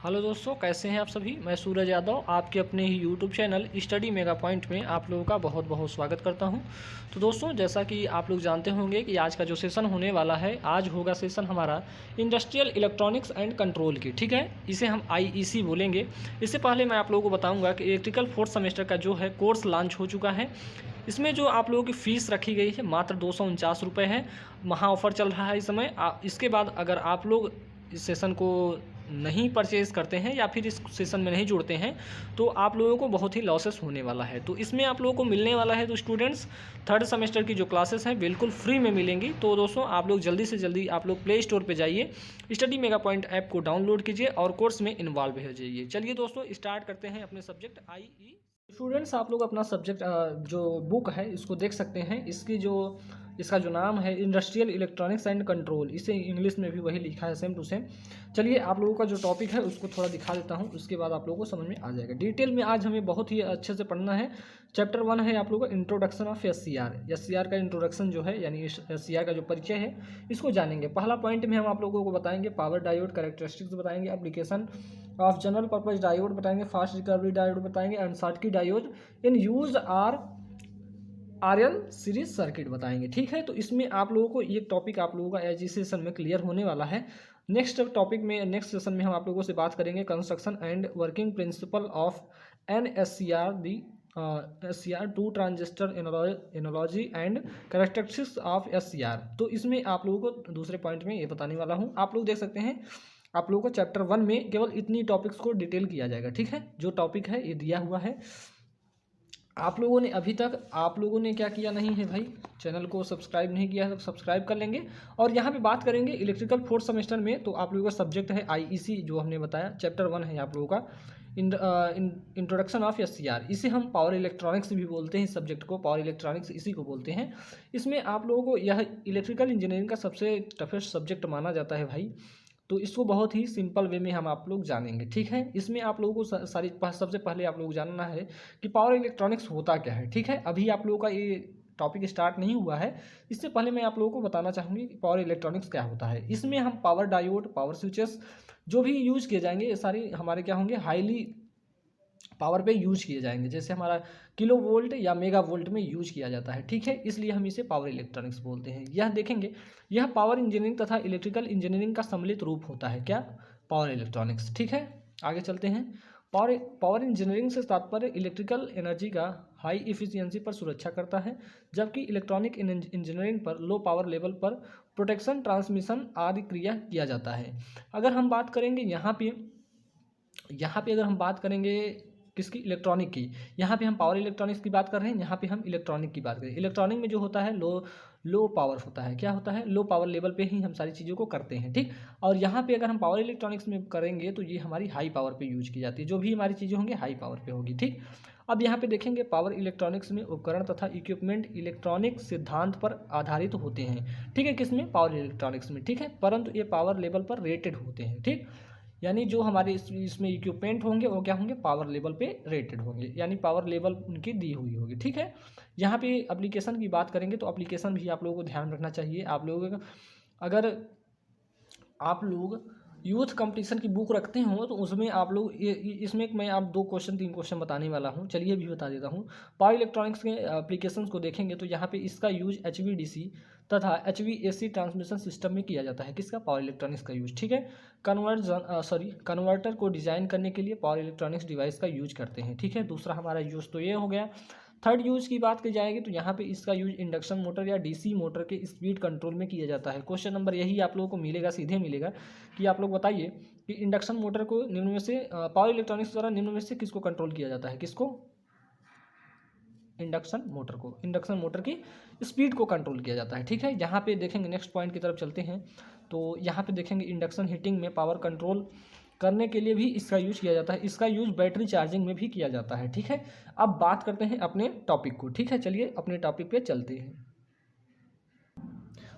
Hello दोस्तों, कैसे हैं आप सभी। मैं सूरज यादव आपके अपने ही YouTube channel study mega point में आप लोगों का बहुत बहुत स्वागत करता हूं। तो दोस्तों, जैसा कि आप लोग जानते होंगे कि आज का जो सेशन होने वाला है, आज होगा सेशन हमारा इंडस्ट्रियल इलेक्ट्रॉनिक्स एंड कंट्रोल की। ठीक है, इसे हम IEC बोलेंगे। इससे पहले मैं आप लोगों को बताऊँगा कि इलेक्ट्रिकल फोर्थ सेमेस्टर का जो है कोर्स लॉन्च हो चुका है। इसमें जो आप लोगों की फ़ीस रखी गई है मात्र 249 रुपये है। महा ऑफ़र चल रहा है इस समय। इसके बाद अगर आप लोग इस सेशन को नहीं परचेज़ करते हैं या फिर इस सेशन में नहीं जुड़ते हैं तो आप लोगों को बहुत ही लॉसेस होने वाला है। तो इसमें आप लोगों को मिलने वाला है, तो स्टूडेंट्स थर्ड सेमेस्टर की जो क्लासेस हैं बिल्कुल फ्री में मिलेंगी। तो दोस्तों, आप लोग जल्दी से जल्दी आप लोग प्ले स्टोर पे जाइए, स्टडी मेगा पॉइंट ऐप को डाउनलोड कीजिए और कोर्स में इन्वॉल्व हो जाइए। चलिए दोस्तों, स्टार्ट करते हैं अपने सब्जेक्ट IE। स्टूडेंट्स, आप लोग अपना सब्जेक्ट जो बुक है इसको देख सकते हैं। इसका जो नाम है इंडस्ट्रियल इलेक्ट्रॉनिक्स एंड कंट्रोल, इसे इंग्लिश में भी वही लिखा है सेम टू सेम। चलिए आप लोगों का जो टॉपिक है उसको थोड़ा दिखा देता हूँ, उसके बाद आप लोगों को समझ में आ जाएगा। डिटेल में आज हमें बहुत ही अच्छे से पढ़ना है। चैप्टर 1 है आप लोगों का इंट्रोडक्शन ऑफ SCR का इंट्रोडक्शन जो है, यानी SCR का जो परिचय है इसको जानेंगे। पहला पॉइंट में हम आप लोगों को बताएंगे पावर डायोड कैरेक्टरिस्टिक्स बताएंगे, application of general purpose diode बताएंगे, फास्ट रिकवरी डायोड बताएंगे, and Schottky diode in use RL series circuit बताएंगे। ठीक है, तो इसमें आप लोगों को ये टॉपिक आप लोगों का एज सेशन में क्लियर होने वाला है। नेक्स्ट सेशन में हम आप लोगों से बात करेंगे construction and working principle of SCR to transistor analogy and characteristics of SCR। तो इसमें आप लोगों को दूसरे पॉइंट में ये बताने वाला हूँ। आप लोग देख सकते हैं, आप लोगों को चैप्टर 1 में केवल इतनी टॉपिक्स को डिटेल किया जाएगा। ठीक है, जो टॉपिक है ये दिया हुआ है। आप लोगों ने अभी तक क्या किया नहीं है भाई, चैनल को सब्सक्राइब नहीं किया है तो सब्सक्राइब कर लेंगे। और यहाँ पे बात करेंगे इलेक्ट्रिकल फोर्थ सेमेस्टर में, तो आप लोगों का सब्जेक्ट है IEC जो हमने बताया। चैप्टर 1 है आप लोगों का इंट्रोडक्शन ऑफ SCR। इसे हम पावर इलेक्ट्रॉनिक्स भी बोलते हैं, इस सब्जेक्ट को पावर इलेक्ट्रॉनिक्स इसी को बोलते हैं। इसमें आप लोगों को यह इलेक्ट्रिकल इंजीनियरिंग का सबसे टफेस्ट सब्जेक्ट माना जाता है भाई। तो इसको बहुत ही सिंपल वे में हम आप लोग जानेंगे। ठीक है, इसमें आप लोगों को सबसे पहले आप लोग जानना है कि पावर इलेक्ट्रॉनिक्स होता क्या है। ठीक है, अभी आप लोगों का ये टॉपिक स्टार्ट नहीं हुआ है, इससे पहले मैं आप लोगों को बताना चाहूँगी कि पावर इलेक्ट्रॉनिक्स क्या होता है। इसमें हम पावर डायोड, पावर स्विचेस जो भी यूज किए जाएंगे ये सारे हमारे क्या होंगे, हाईली पावर पे यूज किए जाएंगे। जैसे हमारा किलो वोल्ट या मेगा वोल्ट में यूज किया जाता है। ठीक है, इसलिए हम इसे पावर इलेक्ट्रॉनिक्स बोलते हैं। यह देखेंगे, यह पावर इंजीनियरिंग तथा इलेक्ट्रिकल इंजीनियरिंग का सम्मिलित रूप होता है। क्या? Power electronics. ठीक है, आगे चलते हैं। पावर इंजीनियरिंग से तात्पर्य इलेक्ट्रिकल एनर्जी का हाई इफिशियंसी पर सुरक्षा करता है, जबकि इलेक्ट्रॉनिक इंजीनियरिंग पर लो पावर लेवल पर प्रोटेक्शन, ट्रांसमिशन आदि क्रिया किया जाता है। अगर हम बात करेंगे यहाँ पे अगर हम बात करेंगे किसकी, इलेक्ट्रॉनिक की, यहाँ पे हम पावर इलेक्ट्रॉनिक्स की बात कर रहे हैं, यहाँ पे हम इलेक्ट्रॉनिक की बात करें। इलेक्ट्रॉनिक में जो होता है लो पावर होता है। क्या होता है? लो पावर लेवल पे ही हम सारी चीज़ों को करते हैं। ठीक, और यहाँ पे अगर हम पावर इलेक्ट्रॉनिक्स में करेंगे तो ये हमारी हाई पावर पे यूज की जाती है। जो भी हमारी चीज़ें होंगी हाई पावर पे होगी। ठीक, अब यहाँ पे देखेंगे पावर इलेक्ट्रॉनिक्स में उपकरण तथा इक्विपमेंट इलेक्ट्रॉनिक सिद्धांत पर आधारित होते हैं। ठीक है, किसमें? पावर इलेक्ट्रॉनिक्स में। ठीक है, परंतु ये पावर लेवल पर रेटेड होते हैं। ठीक, यानी जो हमारे इसमें इक्विपमेंट होंगे वो क्या होंगे, पावर लेवल पे रेटेड होंगे, यानी पावर लेवल उनकी दी हुई होगी। ठीक है, यहाँ पे एप्लीकेशन की बात करेंगे तो एप्लीकेशन भी आप लोगों को ध्यान रखना चाहिए। आप लोगों का अगर आप लोग यूथ कंपटीशन की बुक रखते हो तो उसमें आप लोग इसमें मैं आप 3 क्वेश्चन बताने वाला हूँ। चलिए भी बता देता हूँ। पावर इलेक्ट्रॉनिक्स के एप्लीकेशंस को देखेंगे तो यहाँ पे इसका यूज HVDC तथा HVAC ट्रांसमिशन सिस्टम में किया जाता है। किसका? पावर इलेक्ट्रॉनिक्स का यूज। ठीक है, कन्वर्टर को डिजाइन करने के लिए पावर इलेक्ट्रॉनिक्स डिवाइस का यूज करते हैं। ठीक है, दूसरा हमारा यूज तो ये हो गया। थर्ड यूज की बात की जाएगी तो यहाँ पे इसका यूज इंडक्शन मोटर या DC मोटर के स्पीड कंट्रोल में किया जाता है। क्वेश्चन नंबर यही आप लोगों को मिलेगा, सीधे मिलेगा कि आप लोग बताइए कि इंडक्शन मोटर को निम्न में से पावर इलेक्ट्रॉनिक्स द्वारा निम्न में से किसको कंट्रोल किया जाता है? किसको? इंडक्शन मोटर की स्पीड को कंट्रोल किया जाता है। ठीक है, यहाँ पे देखेंगे, नेक्स्ट पॉइंट की तरफ चलते हैं तो यहाँ पे देखेंगे इंडक्शन हीटिंग में पावर कंट्रोल करने के लिए भी इसका यूज किया जाता है। इसका यूज बैटरी चार्जिंग में भी किया जाता है। ठीक है, अब बात करते हैं अपने टॉपिक को। ठीक है, चलिए अपने टॉपिक पे चलते हैं।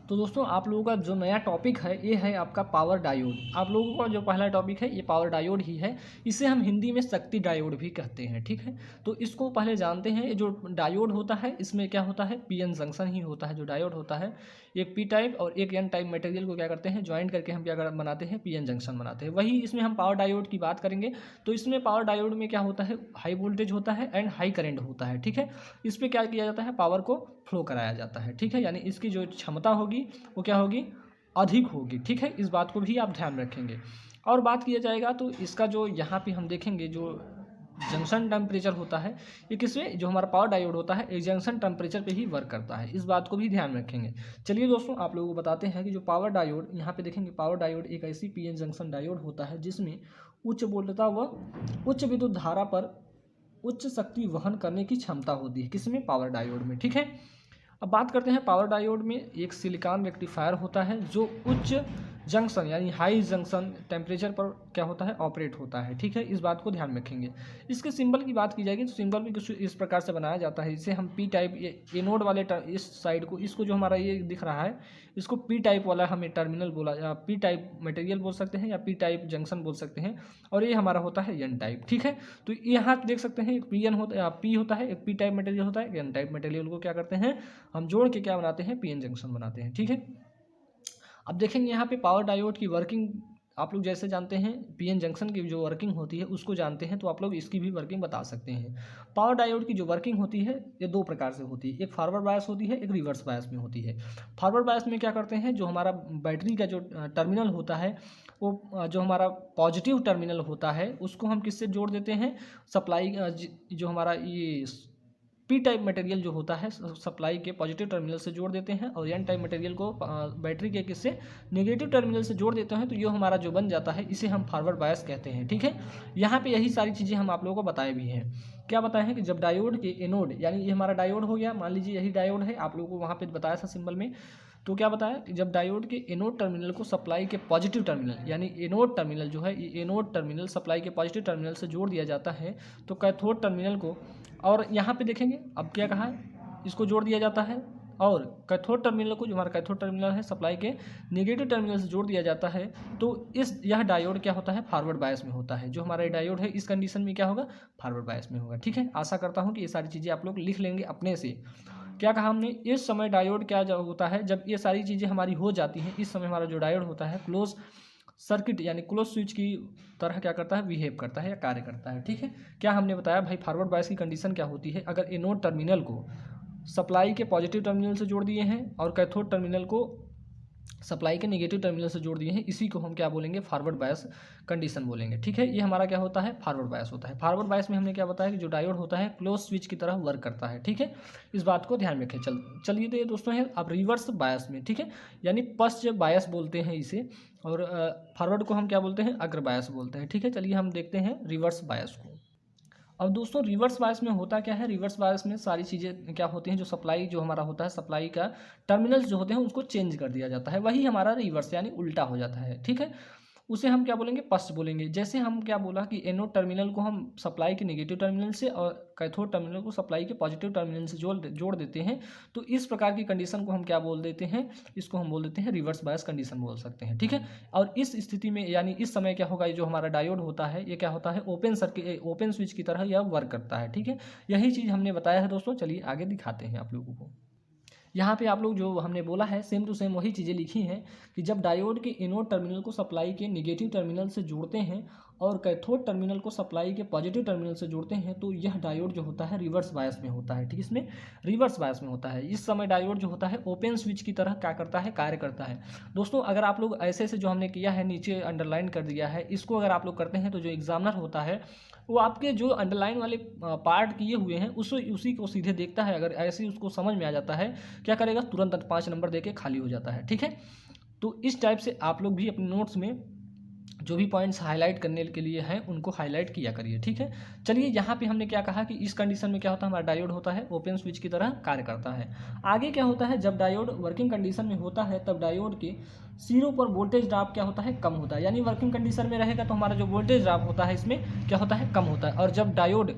तो दोस्तों, आप लोगों का जो नया टॉपिक है ये है आपका पावर डायोड। आप लोगों का जो पहला टॉपिक है ये पावर डायोड ही है। इसे हम हिंदी में शक्ति डायोड भी कहते हैं। ठीक है, तो इसको पहले जानते हैं। जो डायोड होता है इसमें क्या होता है, PN जंक्शन ही होता है। जो डायोड होता है एक पी टाइप और एक एन टाइप मटेरियल को क्या करते हैं, ज्वाइन करके हम क्या बनाते हैं, पीएन जंक्शन बनाते हैं। वही इसमें हम पावर डायोड की बात करेंगे। तो इसमें पावर डायोड में क्या होता है, हाई वोल्टेज होता है एंड हाई करंट होता है, ठीक है। इस पर क्या किया जाता है, पावर को फ्लो कराया जाता है, ठीक है, यानी इसकी जो क्षमता होगी वो क्या होगी, अधिक होगी, ठीक है। इस बात को भी आप ध्यान रखेंगे। और बात किया जाएगा तो इसका जो यहाँ पे हम देखेंगे जो जंक्शन टेम्परेचर होता है, ये किसमें, जो हमारा पावर डायोड होता है, एक जंक्शन टेम्परेचर पे ही वर्क करता है। इस बात को भी ध्यान रखेंगे। चलिए दोस्तों, आप लोगों को बताते हैं कि जो पावर डायोड यहाँ पे देखेंगे, पावर डायोड एक ऐसी पीएन जंक्शन डायोड होता है जिसमें उच्च वोल्टता व उच्च विद्युत धारा पर उच्च शक्ति वहन करने की क्षमता होती है, किसमें, पावर डायोड में, ठीक है। अब बात करते हैं पावर डायोड में एक सिलिकॉन रेक्टिफायर होता है जो उच्च जंक्शन यानी हाई जंक्शन टेम्परेचर पर क्या होता है, ऑपरेट होता है, ठीक है। इस बात को ध्यान रखेंगे। इसके सिंबल की बात की जाएगी तो सिंबल भी कुछ इस प्रकार से बनाया जाता है। इसे हम पी टाइप, ये एनोड वाले इस साइड को, इसको जो हमारा ये दिख रहा है, इसको पी टाइप वाला हमें टर्मिनल बोला, या पी टाइप मटेरियल बोल सकते हैं, या पी टाइप जंक्शन बोल सकते हैं। और ये हमारा होता है एन टाइप, ठीक है। तो यहाँ देख सकते हैं एक पी एन होता, पी होता है, एक पी टाइप मटेरियल होता है, एन टाइप मटेरियल को क्या करते हैं, हम जोड़ के क्या बनाते हैं, पी एन जंक्शन बनाते हैं, ठीक है। अब देखेंगे यहाँ पे पावर डायोड की वर्किंग, आप लोग जैसे जानते हैं पीएन जंक्शन की जो वर्किंग होती है उसको जानते हैं, तो आप लोग इसकी भी वर्किंग बता सकते हैं। पावर डायोड की जो वर्किंग होती है ये दो प्रकार से होती है, एक फॉरवर्ड बायस होती है, एक रिवर्स बायस में होती है। फॉरवर्ड बायस में क्या करते हैं, जो हमारा बैटरी का जो टर्मिनल होता है, वो जो हमारा पॉजिटिव टर्मिनल होता है उसको हम किससे जोड़ देते हैं, सप्लाई, जो हमारा ये पी टाइप मटेरियल जो होता है सप्लाई के पॉजिटिव टर्मिनल से जोड़ देते हैं, और एन टाइप मटेरियल को बैटरी के किससे, नेगेटिव टर्मिनल से जोड़ देते हैं। तो ये हमारा जो बन जाता है इसे हम फॉरवर्ड बायस कहते हैं, ठीक है। यहाँ पे यही सारी चीज़ें हम आप लोगों को बताए भी हैं। क्या बताए हैं कि जब डायोड के एनोड, यानी ये हमारा डायोड हो गया, मान लीजिए यही डायोड है, आप लोगों को वहाँ पर बताया था सिंबल में। तो क्या बताया कि जब डायोड के एनोड टर्मिनल को सप्लाई के पॉजिटिव टर्मिनल, यानी एनोड टर्मिनल जो है, ये एनोड टर्मिनल सप्लाई के पॉजिटिव टर्मिनल से जोड़ दिया जाता है, तो कैथोड टर्मिनल को, और यहाँ पे देखेंगे अब क्या कहा है, इसको जोड़ दिया जाता है, और कैथोड टर्मिनल को, जो हमारा कैथोड टर्मिनल है सप्लाई के नेगेटिव टर्मिनल से जोड़ दिया जाता है। तो यह डायोड क्या होता है, फॉरवर्ड बायस में होता है। जो हमारा डायोड है इस कंडीशन में क्या होगा, फॉरवर्ड बायस में होगा, ठीक है। आशा करता हूँ कि ये सारी चीज़ें आप लोग लिख लेंगे अपने से। क्या कहा हमने, इस समय डायोड क्या होता है, जब ये सारी चीज़ें हमारी हो जाती हैं, इस समय हमारा जो डायोड होता है क्लोज सर्किट यानी क्लोज स्विच की तरह क्या करता है, बिहेव करता है या कार्य करता है, ठीक है। क्या हमने बताया भाई, फॉरवर्ड बायस की कंडीशन क्या होती है, अगर एनोड टर्मिनल को सप्लाई के पॉजिटिव टर्मिनल से जोड़ दिए हैं और कैथोड टर्मिनल को सप्लाई के नेगेटिव टर्मिनल से जोड़ दिए हैं, इसी को हम क्या बोलेंगे, फॉरवर्ड बायस कंडीशन बोलेंगे, ठीक है। ये हमारा क्या होता है, फॉरवर्ड बायस होता है। फॉरवर्ड बायस में हमने क्या बताया कि जो डायोड होता है क्लोज स्विच की तरह वर्क करता है, ठीक है। इस बात को ध्यान रखें। चलिए तो ये दोस्तों है अब रिवर्स बायस में, ठीक है, यानी पश्च बायस बोलते हैं इसे, और फॉरवर्ड को हम क्या बोलते हैं, अग्र बायस बोलते हैं, ठीक है। चलिए हम देखते हैं रिवर्स बायस को। अब दोस्तों रिवर्स बायस में होता क्या है, रिवर्स बायस में सारी चीज़ें क्या होती हैं, जो सप्लाई जो हमारा होता है, सप्लाई का टर्मिनल्स जो होते हैं उसको चेंज कर दिया जाता है, वही हमारा रिवर्स यानी उल्टा हो जाता है, ठीक है। उसे हम क्या बोलेंगे, पश्च बोलेंगे। जैसे हम क्या बोला कि एनोड टर्मिनल को हम सप्लाई के नेगेटिव टर्मिनल से और कैथोड टर्मिनल को सप्लाई के पॉजिटिव टर्मिनल से जोड़ देते हैं, तो इस प्रकार की कंडीशन को हम क्या बोल देते हैं, इसको हम बोल देते हैं रिवर्स बायस कंडीशन बोल सकते हैं, ठीक है। और इस स्थिति में यानी इस समय क्या होगा, ये जो हमारा डायोड होता है ये क्या होता है, ओपन सर्किट, ओपन स्विच की तरह यह वर्क करता है, ठीक है। यही चीज़ हमने बताया है दोस्तों। चलिए आगे दिखाते हैं आप लोगों को। यहाँ पे आप लोग जो हमने बोला है सेम टू सेम वही चीज़ें लिखी हैं कि जब डायोड के एनोड टर्मिनल को सप्लाई के नेगेटिव टर्मिनल से जोड़ते हैं और कैथोड टर्मिनल को सप्लाई के पॉजिटिव टर्मिनल से जोड़ते हैं, तो यह डायोड जो होता है रिवर्स बायस में होता है, ठीक, इसमें रिवर्स बायस में होता है। इस समय डायोड जो होता है ओपन स्विच की तरह क्या करता है, कार्य करता है। दोस्तों अगर आप लोग ऐसे से जो हमने किया है नीचे अंडरलाइन कर दिया है, इसको अगर आप लोग करते हैं तो जो एग्जामिनर होता है वो आपके जो अंडरलाइन वाले पार्ट किए हुए हैं उसी को सीधे देखता है। अगर ऐसे ही उसको समझ में आ जाता है, क्या करेगा, तुरंत 5 नंबर देके खाली हो जाता है, ठीक है। तो इस टाइप से आप लोग भी अपने नोट्स में जो भी पॉइंट्स हाईलाइट करने के लिए हैं उनको हाईलाइट किया करिए, ठीक है। चलिए यहाँ पे हमने क्या कहा कि इस कंडीशन में क्या होता है, हमारा डायोड होता है ओपन स्विच की तरह कार्य करता है। आगे क्या होता है, जब डायोड वर्किंग कंडीशन में होता है तब डायोड के सिरों पर वोल्टेज ड्रॉप क्या होता है, कम होता है। यानी वर्किंग कंडीशन में रहेगा तो हमारा जो वोल्टेज ड्रॉप होता है इसमें क्या होता है, कम होता है। और जब डायोड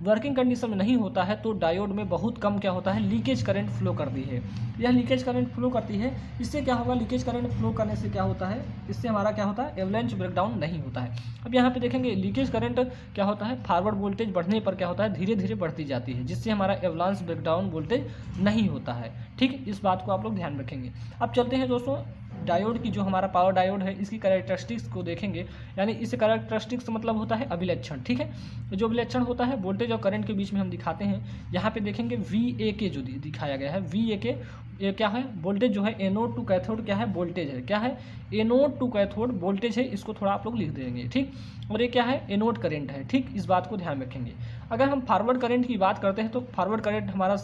वर्किंग कंडीशन में नहीं होता है तो डायोड में बहुत कम क्या होता है, लीकेज करंट फ्लो करती है। यह लीकेज करंट फ्लो करती है, इससे क्या होगा, लीकेज करंट फ्लो करने से क्या होता है, इससे हमारा क्या होता है, एवलांच ब्रेकडाउन नहीं होता है। अब यहाँ पे देखेंगे लीकेज करंट क्या होता है, फॉरवर्ड वोल्टेज बढ़ने पर क्या होता है, धीरे धीरे बढ़ती जाती है, जिससे हमारा एवलांच ब्रेकडाउन वोल्टेज नहीं होता है। ठीक, इस बात को आप लोग ध्यान रखेंगे। अब चलते हैं दोस्तों डायोड की, जो हमारा पावर डायोड है इसकी कैरेक्टरिस्टिक्स को देखेंगे। यानी इस कैरेक्टरिस्टिक्स मतलब होता है अभिलक्षण। ठीक है, जो अभिलक्षण होता है वोल्टेज और करंट के बीच में हम दिखाते हैं। यहाँ पे देखेंगे VA जो दिखाया गया है, VA ये क्या है, वोल्टेज जो है एनोड टू कैथोड क्या है, वोल्टेज है, क्या है, एनोड टू कैथोड वोल्टेज है, इसको थोड़ा आप लोग लिख देंगे। ठीक, और ये क्या है, एनोड करंट है। ठीक, इस बात को ध्यान रखेंगे। अगर हम फॉरवर्ड करंट की बात करते हैं तो फॉरवर्ड करंट हमारा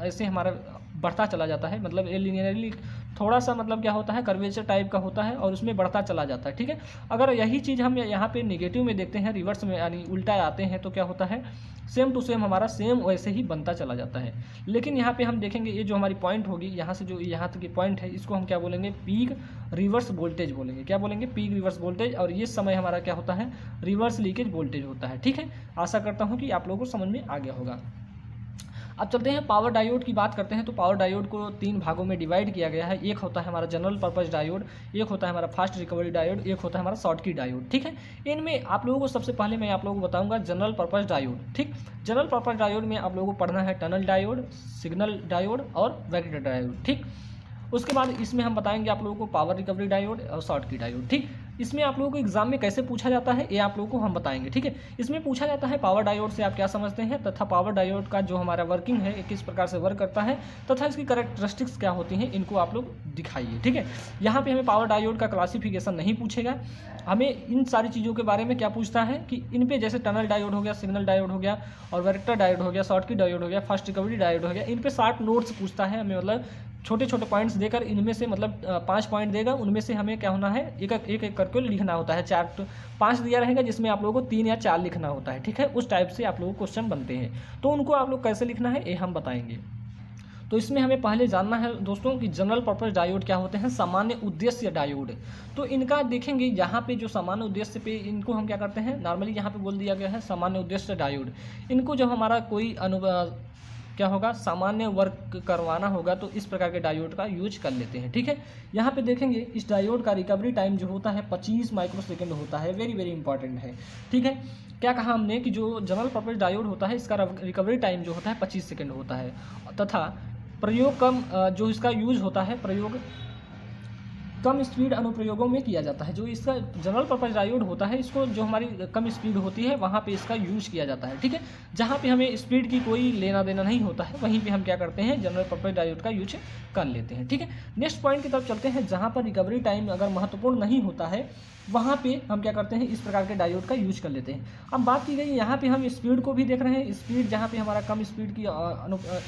ऐसे हमारा बढ़ता चला जाता है, मतलब ये लीनियरली थोड़ा सा मतलब क्या होता है, कर्वेचर टाइप का होता है और उसमें बढ़ता चला जाता है। ठीक है, अगर यही चीज़ हम यहाँ पे नेगेटिव में देखते हैं, रिवर्स में यानी उल्टा आते हैं, तो क्या होता है, सेम टू सेम हमारा सेम वैसे ही बनता चला जाता है। लेकिन यहाँ पे हम देखेंगे ये जो हमारी पॉइंट होगी, यहाँ से जो यहाँ तक की पॉइंट है, इसको हम क्या बोलेंगे, पीक रिवर्स वोल्टेज बोलेंगे। क्या बोलेंगे, पीक रिवर्स वोल्टेज। और ये समय हमारा क्या होता है, रिवर्स लीकेज वोल्टेज होता है। ठीक है, आशा करता हूँ कि आप लोगों को समझ में आ गया होगा। अब चलते हैं पावर डायोड की बात करते हैं। तो पावर डायोड को 3 भागों में डिवाइड किया गया है। एक होता है हमारा जनरल पर्पस डायोड, एक होता है हमारा फास्ट रिकवरी डायोड, एक होता है हमारा शॉर्टकी डायोड। ठीक है, इनमें आप लोगों को सबसे पहले मैं आप लोगों को बताऊंगा जनरल पर्पस डायोड। ठीक, जनरल पर्पस डायोड में आप लोगों को पढ़ना है टनल डायोड, सिग्नल डायोड और वेक्टर डायोड। ठीक, उसके बाद इसमें हम बताएंगे आप लोगों को पावर रिकवरी डायोड और शॉर्टकी डायोड। ठीक, इसमें आप लोगों को एग्जाम में कैसे पूछा जाता है ये आप लोगों को हम बताएंगे। ठीक है, इसमें पूछा जाता है पावर डायोड से आप क्या समझते हैं, तथा पावर डायोड का जो हमारा वर्किंग है किस प्रकार से वर्क करता है, तथा इसकी कैरेक्टरिस्टिक्स क्या होती हैं, इनको आप लोग दिखाइए। ठीक है, यहाँ पे हमें पावर डायोड का क्लासिफिकेशन नहीं पूछेगा, हमें इन सारी चीज़ों के बारे में क्या पूछता है कि इन पे जैसे टनल डायोड हो गया, सिग्नल डायोड हो गया और वेक्टर डायोड हो गया, शॉर्टकी डायोड हो गया, फास्ट रिकवरी डायोड हो गया, इन पे 60 नोट्स पूछता है हमें, मतलब छोटे छोटे पॉइंट्स देकर इनमें से मतलब 5 पॉइंट देगा, उनमें से हमें क्या होना है, एक एक करके लिखना होता है। 5 दिया रहेगा जिसमें आप लोगों को 3 या 4 लिखना होता है। ठीक है, उस टाइप से आप लोगों को क्वेश्चन बनते हैं, तो उनको आप लोग कैसे लिखना है ये हम बताएंगे। तो इसमें हमें पहले जानना है दोस्तों कि जनरल पर्पस डायोड क्या होते हैं, सामान्य उद्देश्य डायोड। तो इनका देखेंगे यहाँ पे जो सामान्य उद्देश्य पे इनको हम क्या करते हैं, नॉर्मली यहाँ पे बोल दिया गया है सामान्य उद्देश्य डायोड। इनको जब हमारा कोई क्या होगा, सामान्य वर्क करवाना होगा तो इस प्रकार के डायोड का यूज कर लेते हैं। ठीक है, यहाँ पे देखेंगे इस डायोड का रिकवरी टाइम जो होता है 25 माइक्रोसेकंड होता है, वेरी वेरी इंपॉर्टेंट है। ठीक है, क्या कहा हमने कि जो जनरल पर्पस डायोड होता है इसका रिकवरी टाइम जो होता है 25 सेकंड होता है, तथा प्रयोग कम जो इसका यूज होता है, प्रयोग कम स्पीड अनुप्रयोगों में किया जाता है। जो इसका जनरल पर्पस डायोड होता है इसको जो हमारी कम स्पीड होती है वहाँ पे इसका यूज किया जाता है। ठीक है, जहाँ पे हमें स्पीड की कोई लेना देना नहीं होता है वहीं पे हम क्या करते हैं, जनरल पर्पस डायोड का यूज कर लेते हैं। ठीक है, नेक्स्ट पॉइंट की तरफ चलते हैं। जहाँ पर रिकवरी टाइम अगर महत्वपूर्ण नहीं होता है वहाँ पे हम क्या करते हैं, इस प्रकार के डायोड का यूज कर लेते हैं। अब बात की गई यहाँ पे हम स्पीड को भी देख रहे हैं, स्पीड जहाँ पे हमारा कम स्पीड की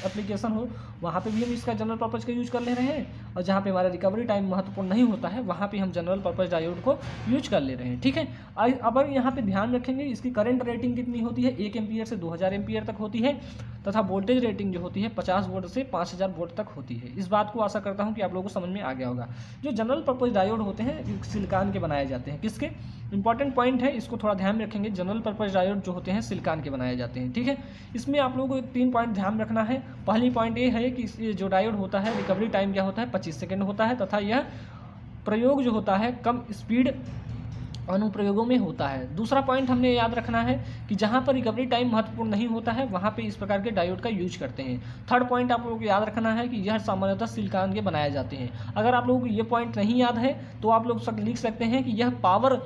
एप्लीकेशन हो वहाँ पे भी हम इसका जनरल पर्पस का यूज कर ले रहे हैं, और जहाँ पे हमारा रिकवरी टाइम महत्वपूर्ण नहीं होता है वहाँ पे हम जनरल पर्पस डायोड को यूज कर ले रहे हैं। ठीक है, अब यहाँ पे ध्यान रखेंगे इसकी करंट रेटिंग कितनी होती है, 1 एम्पियर से 2000 एम्पियर तक होती है, तथा वोल्टेज रेटिंग जो होती है 50 वोल्ट से 5000 वोल्ट तक होती है। इस बात को आशा करता हूँ कि आप लोगों को समझ में आ गया होगा। जो जनरल पर्पस डायोड होते हैं सिलिकॉन के बनाए जाते हैं, किसके, इंपॉर्टेंट पॉइंट है, इसको थोड़ा ध्यान रखेंगे। जनरल पर्पस डायोड जो होते हैं सिलिकॉन के बनाए जाते हैं। ठीक है, इसमें आप लोगों को 3 पॉइंट ध्यान रखना है। पहली पॉइंट ये है कि जो डायोड होता है रिकवरी टाइम क्या होता है 25 सेकंड होता है, तथा यह प्रयोग जो होता है कम स्पीड अनुप्रयोगों में होता है। दूसरा पॉइंट हमने याद रखना है कि जहाँ पर रिकवरी टाइम महत्वपूर्ण नहीं होता है वहाँ पे इस प्रकार के डायोड का यूज करते हैं। थर्ड पॉइंट आप लोगों को याद रखना है कि यह सामान्यतः सिलिकॉन के बनाए जाते हैं। अगर आप लोगों को ये पॉइंट नहीं याद है तो आप लोग लिख सकते हैं कि यह पावर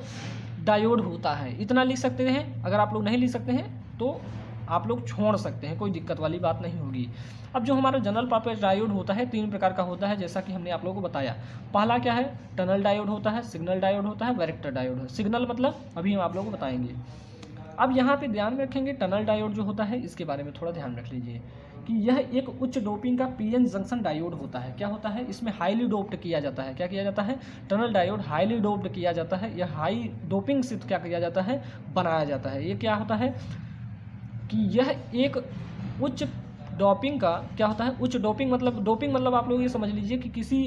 डायोड होता है, इतना लिख सकते हैं। अगर आप लोग नहीं लिख सकते हैं तो आप लोग छोड़ सकते हैं, कोई दिक्कत वाली बात नहीं होगी। अब जो हमारा जनरल पर्पस डायोड होता है 3 प्रकार का होता है, जैसा कि हमने आप लोगों को बताया। पहला क्या है, टनल डायोड होता है, सिग्नल डायोड होता है, वेक्टर डायोड है। सिग्नल मतलब अभी हम आप लोगों को बताएंगे। अब यहाँ पे ध्यान रखेंगे टनल डायोड जो होता है इसके बारे में थोड़ा ध्यान रख लीजिए कि यह एक उच्च डोपिंग का पीएन जंक्शन डायोड होता है। क्या होता है, इसमें हाईली डोप्ड किया जाता है। क्या किया जाता है, टनल डायोड हाईली डोप्ड किया जाता है। यह हाई डोपिंग से क्या किया जाता है, बनाया जाता है। ये क्या होता है कि यह एक उच्च डोपिंग का क्या होता है, उच्च डोपिंग मतलब आप लोग ये समझ लीजिए कि किसी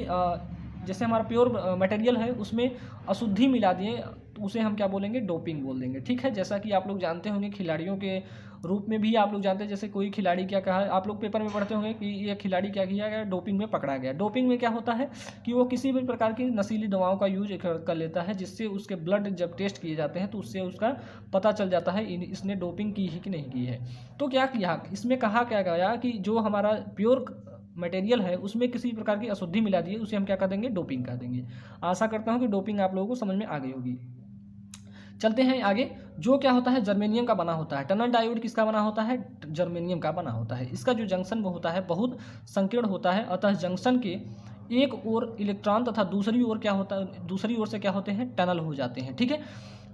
जैसे हमारा प्योर मटेरियल है उसमें अशुद्धि मिला दिए तो उसे हम क्या बोलेंगे, डोपिंग बोल देंगे। ठीक है, जैसा कि आप लोग जानते होंगे खिलाड़ियों के रूप में भी आप लोग जानते हैं, जैसे कोई खिलाड़ी क्या कहा, आप लोग पेपर में पढ़ते होंगे कि ये खिलाड़ी क्या किया गया, डोपिंग में पकड़ा गया। डोपिंग में क्या होता है कि वो किसी भी प्रकार की नशीली दवाओं का यूज कर लेता है, जिससे उसके ब्लड जब टेस्ट किए जाते हैं तो उससे उसका पता चल जाता है इसने डोपिंग की है कि नहीं की है। तो क्या किया, इसमें कहा क्या गया कि जो हमारा प्योर मटेरियल है उसमें किसी प्रकार की अशुद्धि मिला दी है, उसे हम क्या कर देंगे, डोपिंग कर देंगे। आशा करता हूँ कि डोपिंग आप लोगों को समझ में आ गई होगी। चलते हैं आगे। जो क्या होता है, जर्मेनियम का बना होता है। टनल डायोड किसका बना होता है, जर्मेनियम का बना होता है। इसका जो जंक्शन वो होता है बहुत संकीर्ण होता है, अतः जंक्शन के एक ओर इलेक्ट्रॉन तथा दूसरी ओर क्या होता है, दूसरी ओर से क्या होते हैं, टनल हो जाते हैं। ठीक है,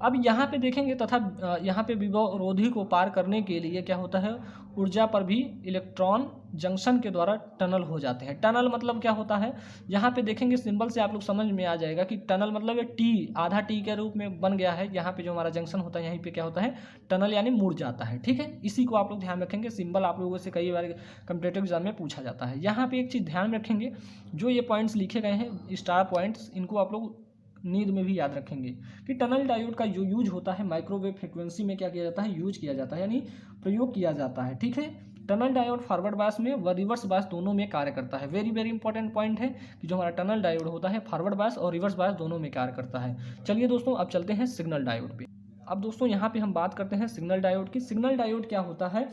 अब यहाँ पे देखेंगे तथा यहाँ पे विभवरोधी को पार करने के लिए क्या होता है, ऊर्जा पर भी इलेक्ट्रॉन जंक्शन के द्वारा टनल हो जाते हैं। टनल मतलब क्या होता है, यहाँ पे देखेंगे सिंबल से आप लोग समझ में आ जाएगा कि टनल मतलब ये टी, आधा टी के रूप में बन गया है। यहाँ पे जो हमारा जंक्शन होता है यहीं पे क्या होता है, टनल यानी मुड़ जाता है। ठीक है, इसी को आप लोग ध्यान रखेंगे। सिंबल आप लोगों से कई बार कॉम्पिटिटिव एग्जाम में पूछा जाता है। यहाँ पे एक चीज़ ध्यान रखेंगे, जो ये पॉइंट्स लिखे गए हैं स्टार पॉइंट्स, इनको आप लोग नींद में भी याद रखेंगे कि टनल डायोड का जो यूज होता है माइक्रोवेव फ्रिक्वेंसी में क्या किया जाता है, यूज किया जाता है, यानी प्रयोग किया जाता है। ठीक है, टनल डायोड फॉरवर्ड बायस में व रिवर्स बायस दोनों में कार्य करता है। वेरी वेरी इंपॉर्टेंट पॉइंट है कि जो हमारा टनल डायोड होता है फॉरवर्ड बायस और रिवर्स बायस दोनों में कार्य करता है। चलिए दोस्तों, अब चलते हैं सिग्नल डायोड पे। अब दोस्तों यहाँ पे हम बात करते हैं सिग्नल डायोड की। सिग्नल डायोड क्या होता है,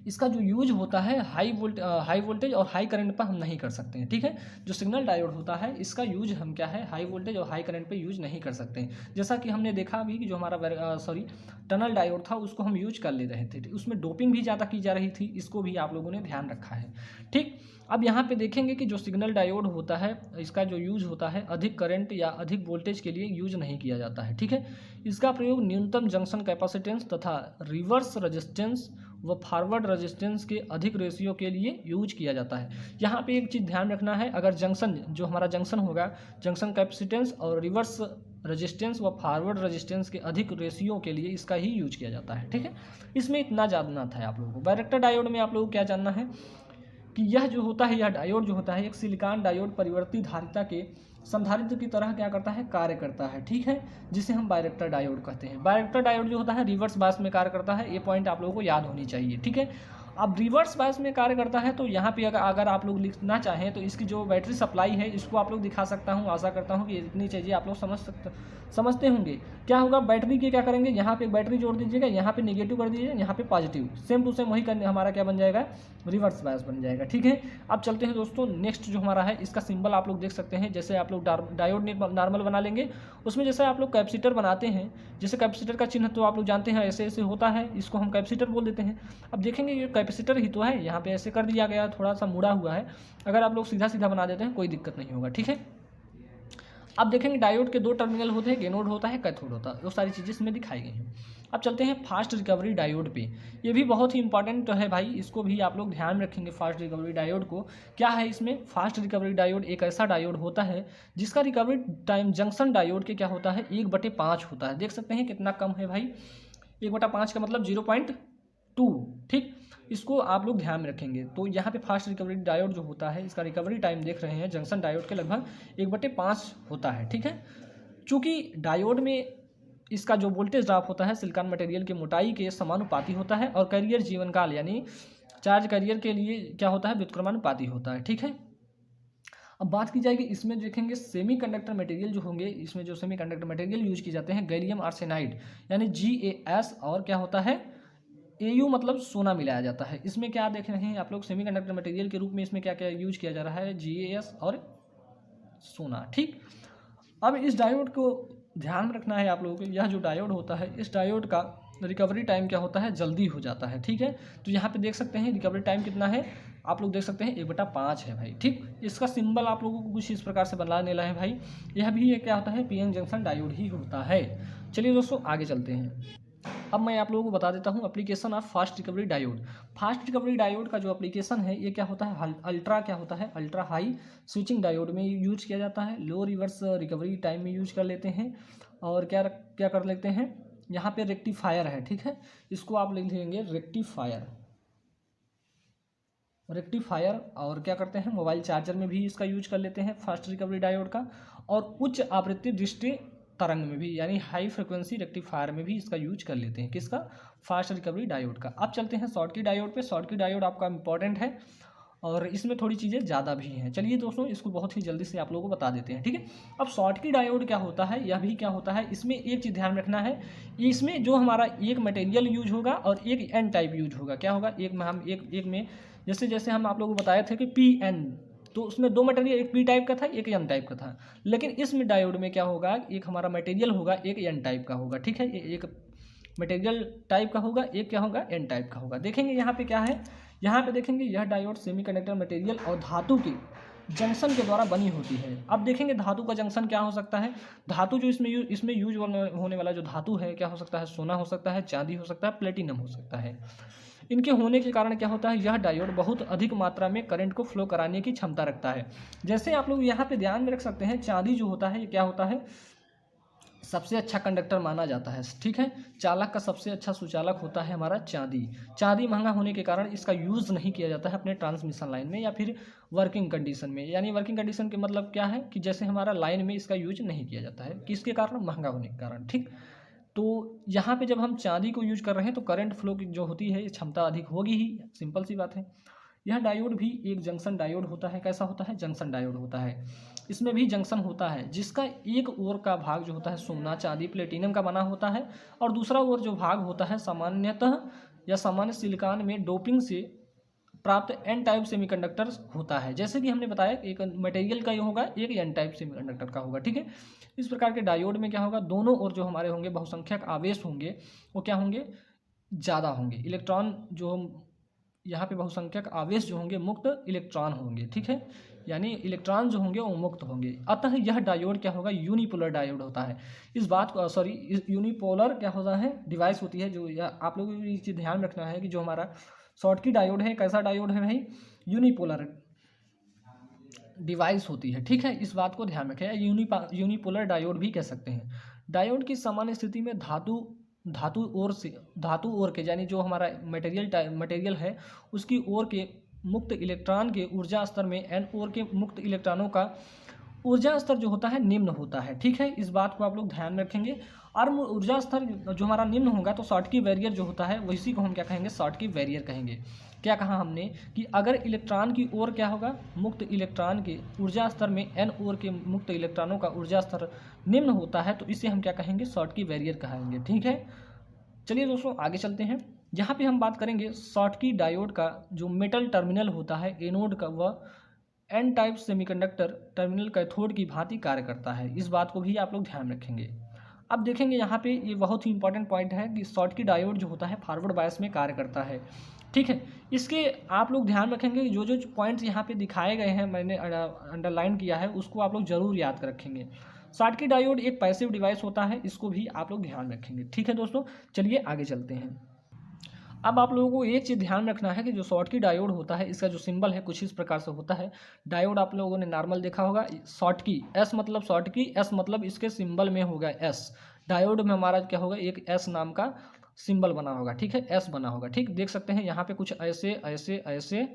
इसका जो यूज होता है हाई वोल्टेज और हाई करंट पर हम नहीं कर सकते हैं। ठीक है, जो सिग्नल डायोड होता है इसका यूज हम क्या है, हाई वोल्टेज और हाई करंट पे यूज नहीं कर सकते हैं। जैसा कि हमने देखा अभी कि जो हमारा टनल डायोड था उसको हम यूज कर ले रहे थे, उसमें डोपिंग भी ज़्यादा की जा रही थी, इसको भी आप लोगों ने ध्यान रखा है। ठीक, अब यहाँ पे देखेंगे कि जो सिग्नल डायोड होता है इसका जो यूज होता है अधिक करंट या अधिक वोल्टेज के लिए यूज नहीं किया जाता है। ठीक है, इसका प्रयोग न्यूनतम जंक्शन कैपेसिटेंस तथा रिवर्स रेजिस्टेंस व फॉरवर्ड रेजिस्टेंस के अधिक रेशियो के लिए यूज किया जाता है। यहाँ पे एक चीज़ ध्यान रखना है, अगर जंक्शन जो हमारा जंक्शन होगा, जंक्शन कैपेसिटेंस और रिवर्स रेजिस्टेंस व फॉरवर्ड रेजिस्टेंस के अधिक रेशियो के लिए इसका ही यूज किया जाता है। ठीक है, इसमें इतना जानना था आप लोगों को। बायरेक्टर डायोड में आप लोगों को क्या जानना है कि यह जो होता है, यह डायोड जो होता है एक सिलिकॉन डायोड परिवर्ती धारिता के संधारित्र की तरह क्या करता है, कार्य करता है। ठीक है, जिसे हम बायरेक्टर डायोड कहते हैं। बायरेक्टर डायोड जो होता है रिवर्स बायस में कार्य करता है, ये पॉइंट आप लोगों को याद होनी चाहिए। ठीक है, अब रिवर्स बायस में कार्य करता है तो यहाँ पे अगर आप लोग लिखना चाहें तो इसकी जो बैटरी सप्लाई है इसको आप लोग दिखा सकता हूँ। आशा करता हूँ कि इतनी चीज़ें आप लोग समझते होंगे। क्या होगा, बैटरी के क्या करेंगे, यहाँ पे बैटरी जोड़ दीजिएगा, यहाँ पे नेगेटिव कर दीजिएगा, यहाँ पे पॉजिटिव, सेम टू सेम वही करने हमारा क्या बन जाएगा, रिवर्स बायस बन जाएगा। ठीक है, अब चलते हैं दोस्तों नेक्स्ट जो हमारा है, इसका सिंबल आप लोग देख सकते हैं। जैसे आप लोग डायोड नॉर्मल बना लेंगे, उसमें जैसे आप लोग कैपेसिटर बनाते हैं, जैसे कैपेसिटर का चिन्ह तो आप लोग जानते हैं ऐसे ऐसे होता है, इसको हम कैपेसिटर बोल देते हैं। अब देखेंगे ये कैपेसिटर ही तो है, यहाँ पे ऐसे कर दिया गया, थोड़ा सा मुड़ा हुआ है। अगर आप लोग सीधा सीधा बना देते हैं कोई दिक्कत नहीं होगा। ठीक है, अब देखेंगे डायोड के दो टर्मिनल होते हैं, एनोड होता है, कैथोड होता है, वो सारी चीज़ें इसमें दिखाई गई हैं। अब चलते हैं फास्ट रिकवरी डायोड पे। ये भी बहुत ही इंपॉर्टेंट है भाई, इसको भी आप लोग ध्यान रखेंगे। फास्ट रिकवरी डायोड को क्या है, इसमें फास्ट रिकवरी डायोड एक ऐसा डायोड होता है जिसका रिकवरी टाइम जंक्शन डायोड के क्या होता है, 1/5 होता है। देख सकते हैं कितना कम है भाई, 1/5 का मतलब 0.2। ठीक, इसको आप लोग ध्यान में रखेंगे। तो यहाँ पे फास्ट रिकवरी डायोड जो होता है इसका रिकवरी टाइम देख रहे हैं जंक्शन डायोड के लगभग 1/5 होता है। ठीक है, चूँकि डायोड में इसका जो वोल्टेज ड्रॉप होता है सिलिकॉन मटेरियल की मोटाई के समानुपाती होता है और कैरियर जीवन काल यानी चार्ज कैरियर के लिए क्या होता है, व्युत्क्रमानुपाती होता है। ठीक है, अब बात की जाएगी इसमें देखेंगे सेमीकंडक्टर मटेरियल जो होंगे, इसमें जो सेमीकंडक्टर मटेरियल यूज की जाते हैं गैलियम आर्सेनाइड यानी GaS, और क्या होता है AU मतलब सोना मिलाया जाता है। इसमें क्या देख रहे हैं आप लोग, सेमीकंडक्टर मटेरियल के रूप में इसमें क्या क्या यूज किया जा रहा है, GaS और सोना। ठीक, अब इस डायोड को ध्यान में रखना है आप लोगों को, यह जो डायोड होता है इस डायोड का रिकवरी टाइम क्या होता है, जल्दी हो जाता है। ठीक है, तो यहाँ पे देख सकते हैं रिकवरी टाइम कितना है, आप लोग देख सकते हैं 1/5 है भाई। ठीक, इसका सिंबल आप लोगों को कुछ इस प्रकार से बना लेना है भाई। यह भी क्या होता है, PN जंक्शन डायोड ही होता है। चलिए दोस्तों आगे चलते हैं। अब मैं आप लोगों को बता देता हूँ application of fast recovery diode. Fast recovery diode का जो एप्लीकेशन है ये क्या होता है, अल्ट्रा हाई स्विचिंग डायोड में यूज किया जाता है। लो रिवर्स रिकवरी टाइम में यूज कर लेते हैं। और क्या क्या कर लेते हैं, यहाँ पे रेक्टिफायर है। ठीक है, इसको आप लिख लेंगे रेक्टिफायर। और क्या करते हैं, मोबाइल चार्जर में भी इसका यूज कर लेते हैं फास्ट रिकवरी डायोड का। और उच्च आवृत्ति दृष्टि तरंग में भी, यानी हाई फ्रिक्वेंसी रेक्टिफायर में भी इसका यूज कर लेते हैं। किसका? फास्ट रिकवरी डायोड का। अब चलते हैं शॉर्टकी डायोड पे। शॉर्टकी डायोड आपका इंपॉर्टेंट है और इसमें थोड़ी चीज़ें ज़्यादा भी हैं। चलिए दोस्तों, इसको बहुत ही जल्दी से आप लोगों को बता देते हैं, ठीक है। अब शॉर्टकी डायोड क्या होता है, यह भी क्या होता है, इसमें एक चीज़ ध्यान रखना है, इसमें जो हमारा एक मटेरियल यूज होगा और एक एन टाइप यूज होगा। क्या होगा? एक में हम एक में जैसे हम आप लोगों को बताए थे कि पी एन, तो उसमें दो मटेरियल, एक पी टाइप का था, एक एन टाइप का था। लेकिन इसमें डायोड में क्या होगा, एक हमारा मटेरियल होगा, एक एन टाइप का होगा, ठीक है। एक मटेरियल टाइप का होगा, एक क्या होगा, एन टाइप का होगा। देखेंगे यहाँ पे क्या है, यहाँ पे देखेंगे यह डायोड सेमीकंडक्टर मटेरियल और धातु के जंक्शन के द्वारा बनी होती है। अब देखेंगे धातु का जंक्शन क्या हो सकता है। धातु जो इसमें यूज होने वाला जो धातु है, क्या हो सकता है, सोना हो सकता है, चांदी हो सकता है, प्लेटिनम हो सकता है। इनके होने के कारण क्या होता है, यह डायोड बहुत अधिक मात्रा में करंट को फ्लो कराने की क्षमता रखता है। जैसे आप लोग यहाँ पे ध्यान में रख सकते हैं, चांदी जो होता है ये क्या होता है, सबसे अच्छा कंडक्टर माना जाता है, ठीक है। चालक का सबसे अच्छा सुचालक होता है हमारा चांदी। चांदी महंगा होने के कारण इसका यूज़ नहीं किया जाता है अपने ट्रांसमिशन लाइन में या फिर वर्किंग कंडीशन में। यानी वर्किंग कंडीशन के मतलब क्या है कि जैसे हमारा लाइन में इसका यूज नहीं किया जाता है, किसके कारण, महंगा होने के कारण, ठीक। तो यहाँ पे जब हम चांदी को यूज कर रहे हैं तो करंट फ्लो की जो होती है क्षमता अधिक होगी ही, सिंपल सी बात है। यह डायोड भी एक जंक्शन डायोड होता है। कैसा होता है? जंक्शन डायोड होता है। इसमें भी जंक्शन होता है जिसका एक ओर का भाग जो होता है सोना, चांदी, प्लेटिनम का बना होता है और दूसरा ओर जो भाग होता है सामान्यतः या सामान्य सिलिकॉन में डोपिंग से प्राप्त एन टाइप सेमीकंडक्टर होता है। जैसे कि हमने बताया, एक मटेरियल का ये होगा, एक एन टाइप सेमीकंडक्टर का होगा, ठीक है। इस प्रकार के डायोड में क्या होगा, दोनों ओर जो हमारे होंगे बहुसंख्यक आवेश होंगे, वो क्या होंगे, ज़्यादा होंगे। इलेक्ट्रॉन जो यहाँ पे बहुसंख्यक आवेश जो होंगे मुक्त इलेक्ट्रॉन होंगे, ठीक है। यानी इलेक्ट्रॉन जो होंगे वो मुक्त होंगे। अतः यह डायोड क्या होगा, यूनिपोलर डायोड होता है। इस बात को इस यूनिपोलर क्या होता है, डिवाइस होती है। जो आप लोगों को ये चीज़ ध्यान रखना है कि जो हमारा शॉर्टकी डायोड है, कैसा डायोड है भाई, यूनिपोलर डिवाइस होती है, ठीक है। इस बात को ध्यान रखें। यूनिपोलर डायोड भी कह सकते हैं। डायोड की सामान्य स्थिति में धातु ओर के, यानी जो हमारा मटेरियल है उसकी ओर के मुक्त इलेक्ट्रॉन के ऊर्जा स्तर में एन ओर के मुक्त इलेक्ट्रॉनों का ऊर्जा स्तर जो होता है निम्न होता है, ठीक है। इस बात को आप लोग ध्यान रखेंगे। और ऊर्जा स्तर जो हमारा निम्न होगा तो शॉर्टकी बैरियर जो होता है वही को हम क्या कहेंगे, शॉर्टकी बैरियर कहेंगे। क्या कहा हमने कि अगर इलेक्ट्रॉन की ओर क्या होगा, मुक्त इलेक्ट्रॉन के ऊर्जा स्तर में एन ओर के मुक्त इलेक्ट्रॉनों का ऊर्जा स्तर निम्न होता है तो इसे हम क्या कहेंगे, शॉर्टकी बैरियर कहेंगे, ठीक है। चलिए दोस्तों आगे चलते हैं। यहाँ पे हम बात करेंगे शॉर्टकी डायोड का जो मेटल टर्मिनल होता है एनोड का, वह N type semiconductor terminal cathode की भांति कार्य करता है। इस बात को भी आप लोग ध्यान रखेंगे। अब देखेंगे यहाँ पे ये बहुत ही इंपॉर्टेंट पॉइंट है कि शॉर्टकी डायोड जो होता है फॉरवर्ड बायस में कार्य करता है, ठीक है। इसके आप लोग ध्यान रखेंगे, जो जो पॉइंट्स यहाँ पे दिखाए गए हैं, मैंने अंडरलाइन किया है, उसको आप लोग जरूर याद कर रखेंगे। शॉर्टकी डायोड एक पैसिव डिवाइस होता है, इसको भी आप लोग ध्यान रखेंगे, ठीक है दोस्तों। चलिए आगे चलते हैं। अब आप लोगों को एक चीज़ ध्यान रखना है कि जो शॉर्टकी डायोड होता है इसका जो सिंबल है कुछ इस प्रकार से होता है। डायोड आप लोगों ने नॉर्मल देखा होगा, शॉर्टकी, एस मतलब शॉर्टकी, एस मतलब इसके सिंबल में होगा एस। डायोड में हमारा क्या होगा, एक एस नाम का सिंबल बना होगा, ठीक है, एस बना होगा, ठीक। देख सकते हैं यहाँ पे कुछ ऐसे ऐसे ऐसे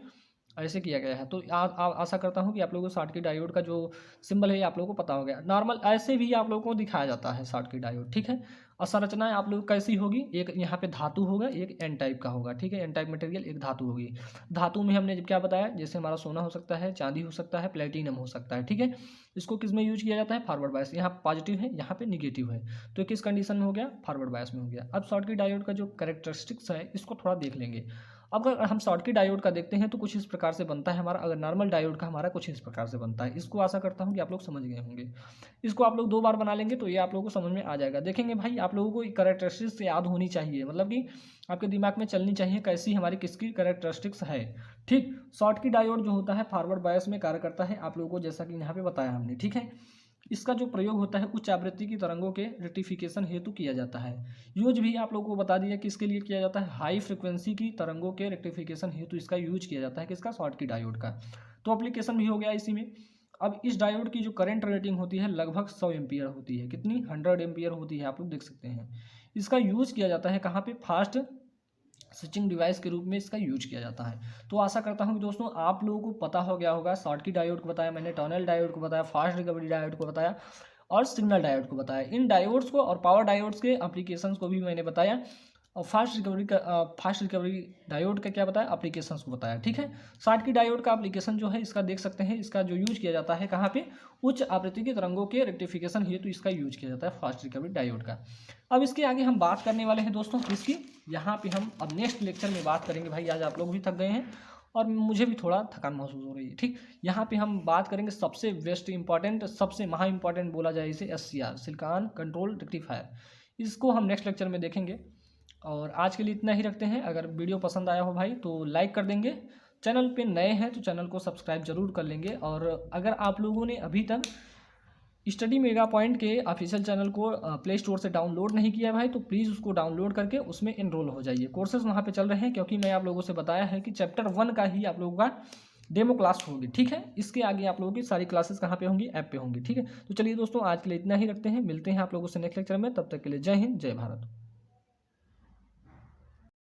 ऐसे किया गया है। तो आशा करता हूँ कि आप लोगों को शॉर्टकी डायोड का जो सिंबल है ये आप लोगों को पता हो गया। नॉर्मल ऐसे भी आप लोगों को दिखाया जाता है शॉर्टकी डायोड, ठीक है। और संरचनाएं आप लोग कैसी होगी, एक यहाँ पे धातु होगा, एक एन टाइप का होगा, ठीक है। एन टाइप मटेरियल, एक धातु होगी। धातु में हमने जब क्या बताया, जैसे हमारा सोना हो सकता है, चांदी हो सकता है, प्लेटिनम हो सकता है, ठीक है। इसको किस में यूज किया जाता है, फॉरवर्ड बायस। यहाँ पॉजिटिव है, यहाँ पे निगेटिव है, तो किस कंडीशन में हो गया, फॉरवर्ड बायस में हो गया। अब शॉर्टकी डायोड का जो कैरेक्टरिस्टिक्स है इसको थोड़ा देख लेंगे। अब अगर हम शॉर्टकी डायोड का देखते हैं तो कुछ इस प्रकार से बनता है हमारा। अगर नॉर्मल डायोड का हमारा कुछ इस प्रकार से बनता है। इसको आशा करता हूँ कि आप लोग समझ गए होंगे। इसको आप लोग 2 बार बना लेंगे तो ये आप लोगों को समझ में आ जाएगा। देखेंगे भाई, आप लोगों को कैरेक्टरिस्टिक्स याद होनी चाहिए, मतलब कि आपके दिमाग में चलनी चाहिए कैसी हमारी किसकी कैरेक्टरिस्टिक्स है, ठीक। शॉर्टकी डायोड जो होता है फॉरवर्ड बायस में कार्य करता है आप लोगों को, जैसा कि यहाँ पे बताया हमने, ठीक है। इसका जो प्रयोग होता है उच्च आवृत्ति की तरंगों के रेक्टिफिकेशन हेतु किया जाता है। यूज भी आप लोगों को बता दिया किसके लिए किया जाता है, हाई फ्रिक्वेंसी की तरंगों के रेक्टिफिकेशन हेतु इसका यूज किया जाता है, किसका, शॉर्टकी डायोड का। तो एप्लीकेशन भी हो गया इसी में। अब इस डायोड की जो करंट रेटिंग होती है लगभग 100 एम्पियर होती है। कितनी, 100 एम्पियर होती है, आप लोग देख सकते हैं। इसका यूज किया जाता है कहाँ पे, फास्ट स्विचिंग डिवाइस के रूप में इसका यूज किया जाता है। तो आशा करता हूं कि दोस्तों आप लोगों को पता हो गया होगा। शॉर्टकी डायोड को बताया मैंने, टनल डायोड को बताया, फास्ट रिकवरी डायोड को बताया और सिग्नल डायोड को बताया। इन डायोड्स को और पावर डायोड्स के एप्लीकेशंस को भी मैंने बताया, और फास्ट रिकवरी डायोड का क्या बताया, एप्लीकेशंस को बताया। ठीक है, शॉटकी डायोड का एप्लीकेशन जो है इसका देख सकते हैं, इसका जो यूज किया जाता है कहाँ पे, उच्च आवृत्ति के तरंगों के रेक्टिफिकेशन हेतु इसका यूज किया जाता है फास्ट रिकवरी डायोड का। अब इसके आगे हम बात करने वाले हैं दोस्तों इसकी, यहाँ पे हम अब नेक्स्ट लेक्चर में बात करेंगे। भाई आज आप लोग भी थक गए हैं और मुझे भी थोड़ा थकान महसूस हो रही है। ठीक, यहाँ पे हम बात करेंगे सबसे बेस्ट इंपॉर्टेंट, सबसे महा इंपॉर्टेंट बोला जाए इसे, SCR सिलिकॉन कंट्रोल रेक्टिफायर। इसको हम नेक्स्ट लेक्चर में देखेंगे। और आज के लिए इतना ही रखते हैं। अगर वीडियो पसंद आया हो भाई तो लाइक कर देंगे, चैनल पे नए हैं तो चैनल को सब्सक्राइब जरूर कर लेंगे। और अगर आप लोगों ने अभी तक स्टडी मेगा पॉइंट के ऑफिशियल चैनल को प्ले स्टोर से डाउनलोड नहीं किया है भाई, तो प्लीज़ उसको डाउनलोड करके उसमें एनरोल हो जाइए। कोर्सेज वहाँ पे चल रहे हैं, क्योंकि मैं आप लोगों से बताया है कि चैप्टर 1 का ही आप लोगों का डेमो क्लास होगी। ठीक है, इसके आगे आप लोगों की सारी क्लासेस कहाँ पे होंगी, ऐप पे होंगी। ठीक है, तो चलिए दोस्तों आज के लिए इतना ही रखते हैं, मिलते हैं आप लोगों से नेक्स्ट लेक्चर में। तब तक के लिए जय हिंद, जय भारत।